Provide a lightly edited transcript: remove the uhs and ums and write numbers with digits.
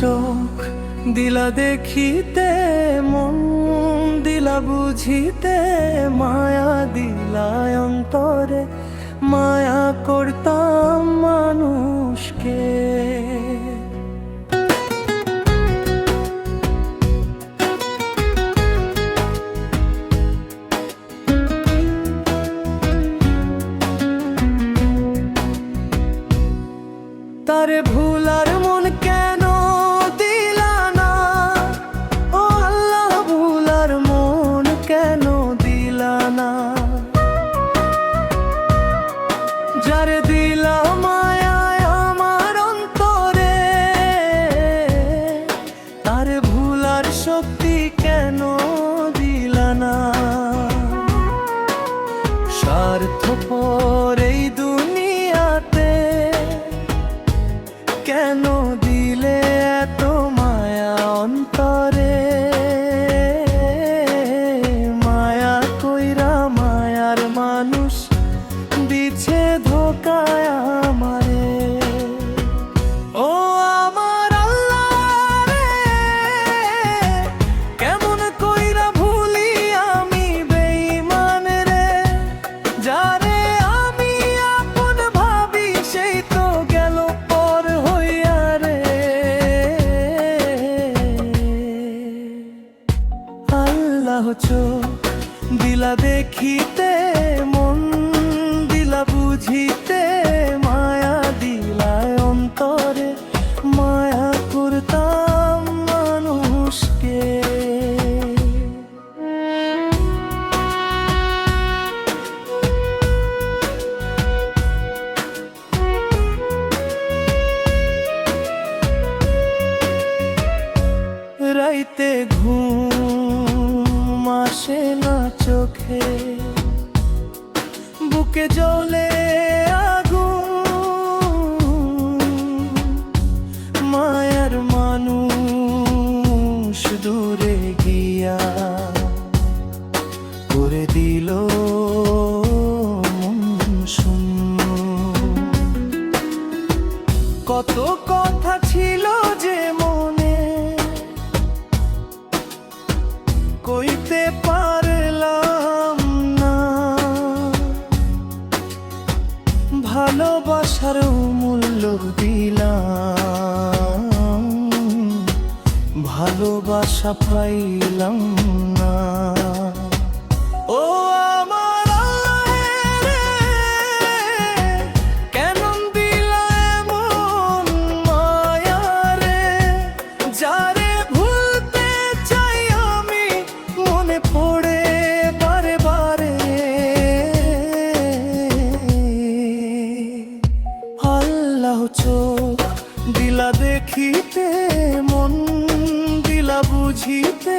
চোখ দিলা দেখিতে, মন দিলা বুঝিতে, মায়া দিলা অন্তরে, মায়া করতাম মানুষকে। তারে ভুলার মন কেন দিলা না, ও আল্লাহ ভুলার মন কেন দিলা না। যারে দিলা মায়া আমার অন্তরে, তারে ভুলার শক্তি কেন দিলা না। স্বার্থপর এই দুনিয়াতে কেন দিলে এত মায়া অন্তরে, মায়া কইরা মায়ার মানুষ দিছে ধোকায় আমারে। ও আমার আল্লাহ রে, কেমন কইরা ভুলি আমি বেঈমান রে। যারে আমি আপন ভাবি সেই তো গেল পর হইয়া রে। আল্লাহ চোখ দিলা দেখিতে, মন দিলা বুঝিতে, মায়া দিলা অন্তরে, মায়া করতাম মানুষকে। রাইতে ঘুম আসে না চোখে, বুকে জ্বলে আগুন, মায়ার মানুষ দূরে গিয়া করে দিল মন শূন্য। কত কথা ছিল যে মনে কইতে পারলাম না, ভালোবাসার মূল্য দিলাম, ভালোবাসা পাইলাম না। ও আমার আল্লাহ রে, কেন দিলা এমন মায়া রে। যারে ভুলতে চাই আমি মনে পড়ে বারে বারে। আল্লাহ চোখ দিলা দেখিতে, মন দিলা বুঝিতে,